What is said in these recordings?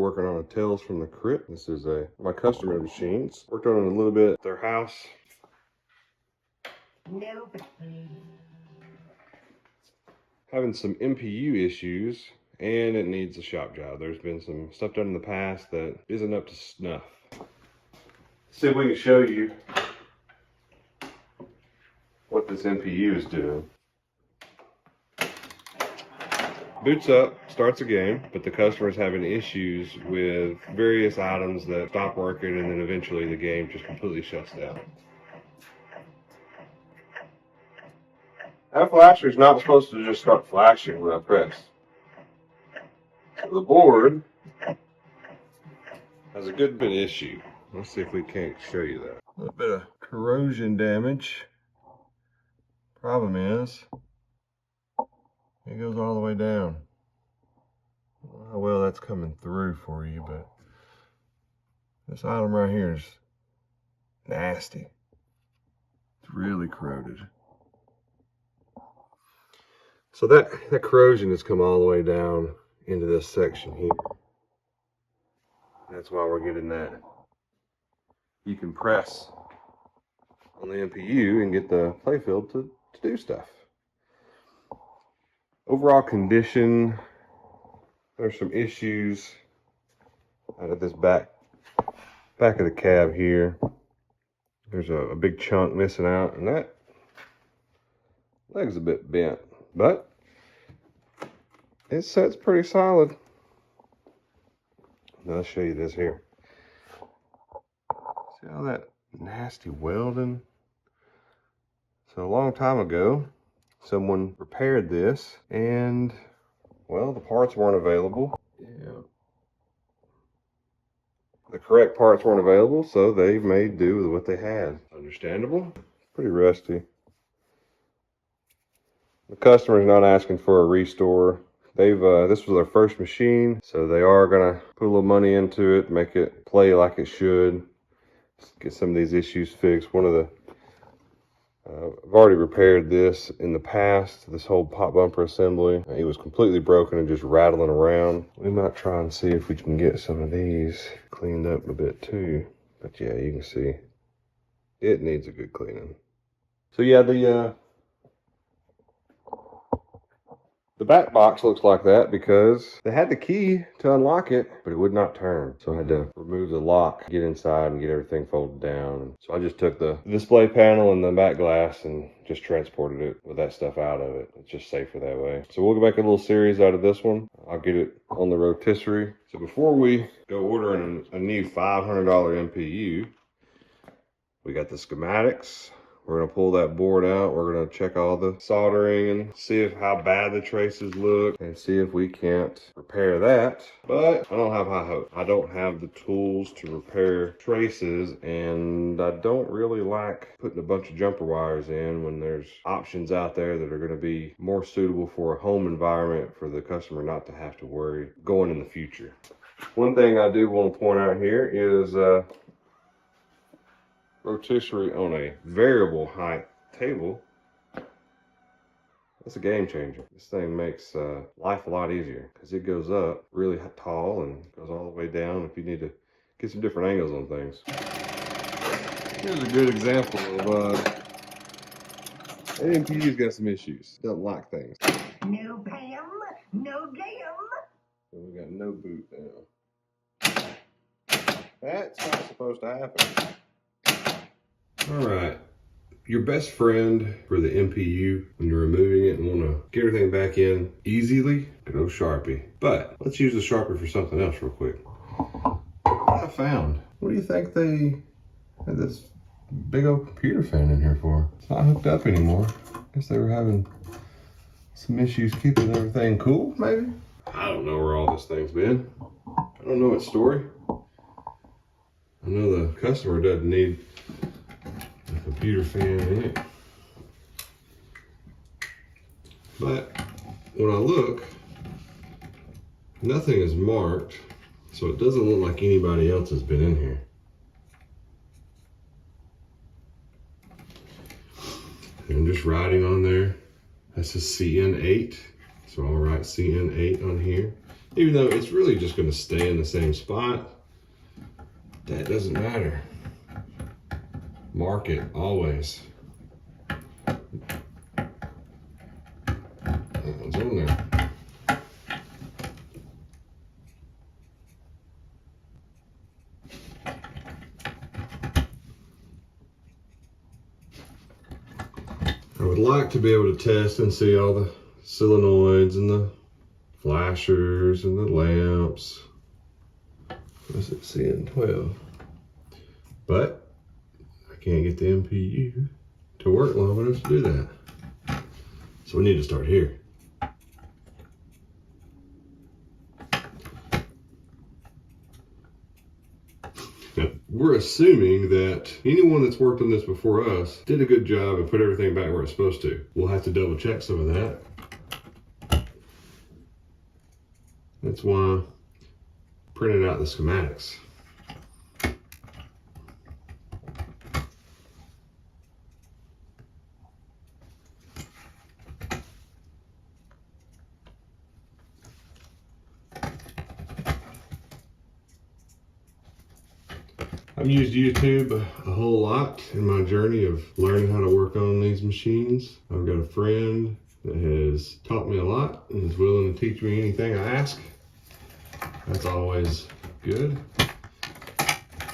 working on a Tales from the Crypt. This is my customer machines. Worked on it a little bit at their house. Having some MPU issues, and it needs a shop job. There's been some stuff done in the past that isn't up to snuff. See if we can show you what this MPU is doing. Boots up, starts a game, but the customer's having issues with various items that stop working, and then eventually the game just completely shuts down. That flasher is not supposed to just start flashing when I press. So the board has a good bit of issue. Let's see if we can't show you that. A little bit of corrosion damage. Problem is, it goes all the way down. I don't know how well that's coming through for you, but this item right here is nasty. It's really corroded. So that corrosion has come all the way down into this section here. That's why we're getting that. You can press on the MPU and get the playfield to do stuff. Overall condition, there's some issues out of this back of the cab here. There's a big chunk missing out, and that leg's a bit bent, but it sets pretty solid. Now, I'll show you this here. See all that nasty welding? So a long time ago, someone repaired this, and well, the parts weren't available. Yeah. The correct parts weren't available, so they made do with what they had. Understandable. Pretty rusty. The customer's not asking for a restore. This was their first machine, so they are gonna put a little money into it, make it play like it should. Just get some of these issues fixed. I've already repaired this in the past, this whole pop bumper assembly. It was completely broken and just rattling around. We might try and see if we can get some of these cleaned up a bit too. But yeah, you can see it needs a good cleaning. So yeah, the back box looks like that because they had the key to unlock it, but it would not turn. So I had to remove the lock, get inside, and get everything folded down. So I just took the display panel and the back glass and just transported it with that stuff out of it. It's just safer that way. So we'll make a little series out of this one. I'll get it on the rotisserie. So before we go ordering a new $500 MPU, we got the schematics. We're gonna pull that board out. We're gonna check all the soldering and see how bad the traces look and see if we can't repair that. But I don't have high hope. I don't have the tools to repair traces, and I don't really like putting a bunch of jumper wires in when there's options out there that are gonna be more suitable for a home environment for the customer not to have to worry going in the future. One thing I do want to point out here is rotisserie on a variable height table. That's a game changer. This thing makes life a lot easier because it goes up really tall and goes all the way down if you need to get some different angles on things. Here's a good example of an MPU's got some issues. Doesn't like things. No Pam, no Gam. So we got no boot now. That's not supposed to happen. All right, your best friend for the MPU when you're removing it and want to get everything back in easily, go Sharpie. But let's use the Sharpie for something else real quick. What I found, what do you think they had this big old computer fan in here for? It's not hooked up anymore. Guess they were having some issues keeping everything cool, maybe? I don't know where all this thing's been. I don't know its story. I know the customer doesn't need a computer fan in it. But when I look, nothing is marked, so it doesn't look like anybody else has been in here. And just writing on there, that's a CN8. So I'll write CN8 on here. Even though it's really just going to stay in the same spot, that doesn't matter. Mark it always. That one's on there. I would like to be able to test and see all the solenoids and the flashers and the lamps. What's it saying? 12. But I can't get the MPU to work long enough to do that. So we need to start here. Now, we're assuming that anyone that's worked on this before us did a good job and put everything back where it's supposed to. We'll have to double check some of that. That's why I printed out the schematics. I've used YouTube a whole lot in my journey of learning how to work on these machines. I've got a friend that has taught me a lot and is willing to teach me anything I ask. That's always good. I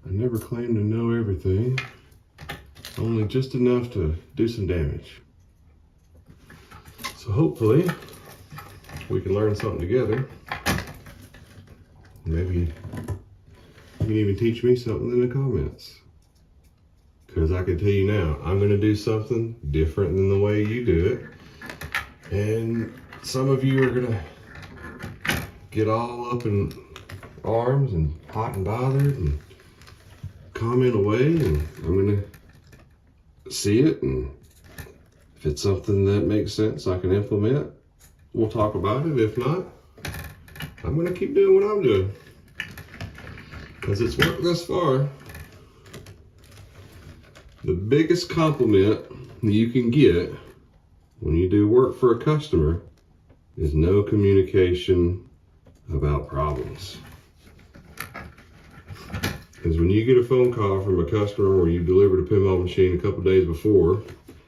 never claim to know everything, only just enough to do some damage. So hopefully we can learn something together. Maybe you can even teach me something in the comments. Because I can tell you now, I'm going to do something different than the way you do it. And some of you are going to get all up in arms and hot and bothered and comment away. And I'm going to see it. And if it's something that makes sense I can implement, we'll talk about it. If not, I'm going to keep doing what I'm doing. Because it's worked thus far. The biggest compliment you can get when you do work for a customer is no communication about problems. Because when you get a phone call from a customer where you delivered a pinball machine a couple days before,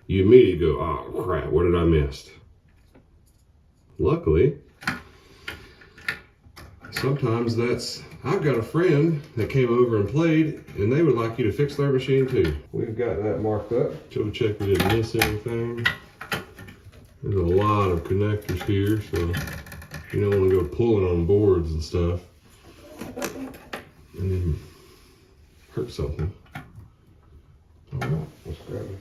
you immediately go, oh crap, what did I miss? Luckily, sometimes I've got a friend that came over and played, and they would like you to fix their machine too. We've got that marked up. Double check we didn't miss anything. There's a lot of connectors here, so you don't want to go pulling on boards and stuff and then hurt something. All right, let's grab it.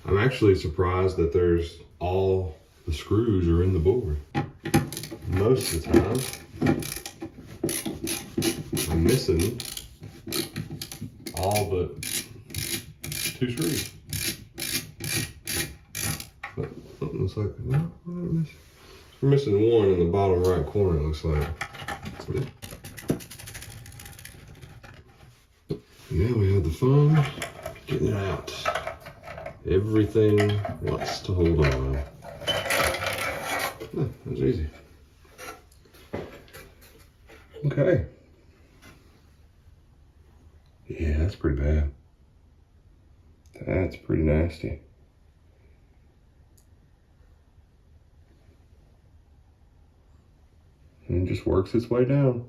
I'm actually surprised that all the screws are in the board. Most of the time, I'm missing all but 2 screws. But something looks like, no, we're missing 1 in the bottom right corner, it looks like. That's what now we have the phone, getting it out. Everything wants to hold on. Oh, that was easy. Okay. Yeah, that's pretty bad. That's pretty nasty. And it just works its way down.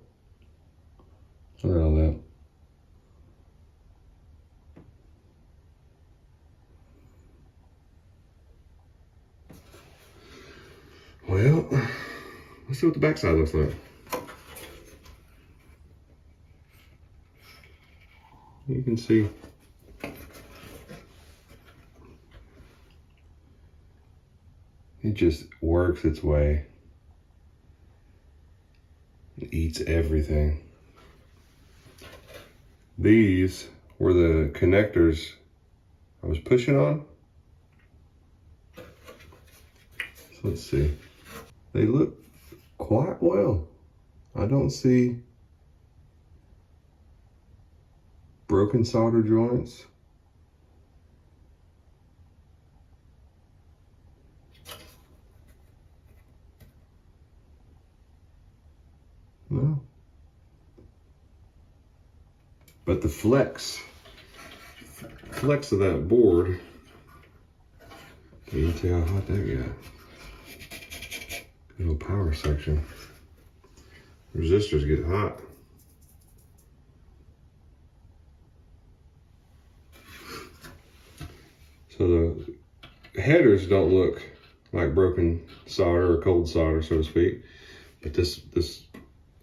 Look at all that. Well, let's see what the backside looks like. You can see it just works its way. It eats everything. These were the connectors I was pushing on. So let's see. They look quite well. I don't see broken solder joints. No. But the flex of that board, you can tell how hot that got. Good little power section. Resistors get hot. So the headers don't look like broken solder or cold solder, so to speak. But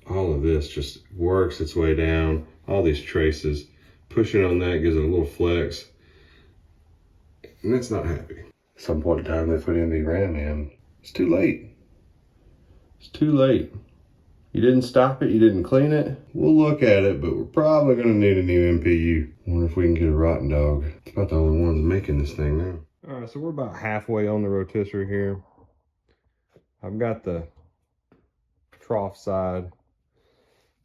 all of this just works its way down. All these traces. Pushing on that gives it a little flex. And it's not happy. At some point in time, they put in the RAM in. It's too late. It's too late. You didn't stop it, you didn't clean it. We'll look at it, but we're probably gonna need a new MPU. Wonder if we can get a rotten dog. It's about the only ones making this thing now. All right, so we're about halfway on the rotisserie here. I've got the trough side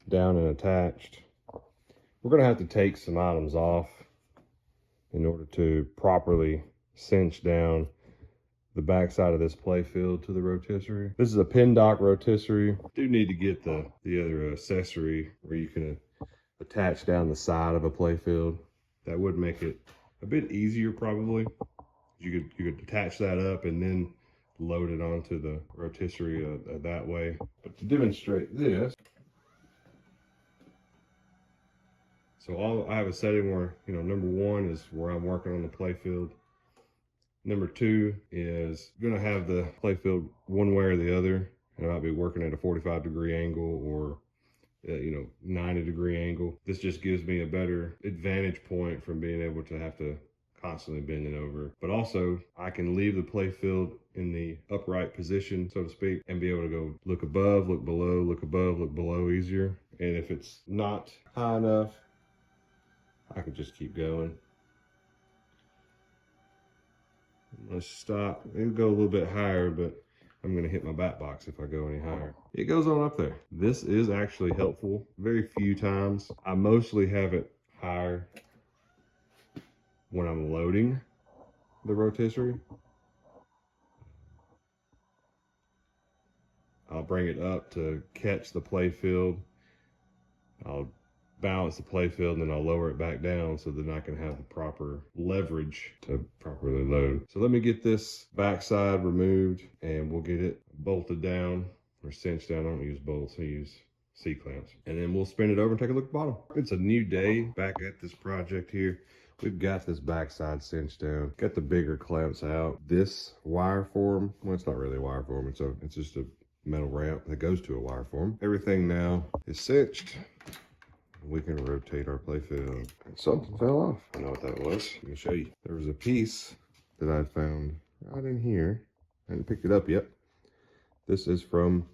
down and attached. We're gonna have to take some items off in order to properly cinch down the backside of this playfield to the rotisserie. This is a pin dock rotisserie. Do need to get the other accessory where you can attach down the side of a playfield. That would make it a bit easier probably. You could attach that up and then load it onto the rotisserie that way. But to demonstrate this, so I have a setting where, you know, number one is where I'm working on the playfield. Number two is gonna have the playfield one way or the other, and I might be working at a 45-degree angle or 90-degree angle. This just gives me a better advantage point from being able to have to constantly bending over. But also, I can leave the playfield in the upright position, so to speak, and be able to go look above, look below, look above, look below easier. And if it's not high enough, I can just keep going. Let's stop. It'll go a little bit higher, but I'm gonna hit my bat box if I go any higher. It goes on up there. This is actually helpful. Very few times. I mostly have it higher when I'm loading the rotisserie. I'll bring it up to catch the playfield. I'll balance the playfield and then I'll lower it back down so that I can have the proper leverage to properly load. So let me get this backside removed and we'll get it bolted down or cinched down. I don't use bolts, I use C-clamps. And then we'll spin it over and take a look at the bottom. It's a new day back at this project here. We've got this backside cinched down, got the bigger clamps out. This wire form, well, it's not really a wire form, it's just a metal ramp that goes to a wire form. Everything now is cinched. We can rotate our playfield. Something fell off. I know what that was. Let me show you. There was a piece that I found right in here. I haven't picked it up yet. This is from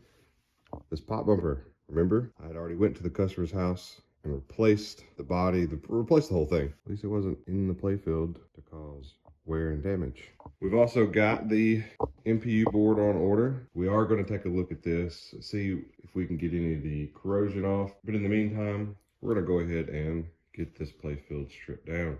this pop bumper. Remember, I had already went to the customer's house and replaced the body, replaced the whole thing. At least it wasn't in the playfield to cause wear and damage. We've also got the MPU board on order. We are going to take a look at this, see if we can get any of the corrosion off. But in the meantime, we're gonna go ahead and get this playfield stripped down.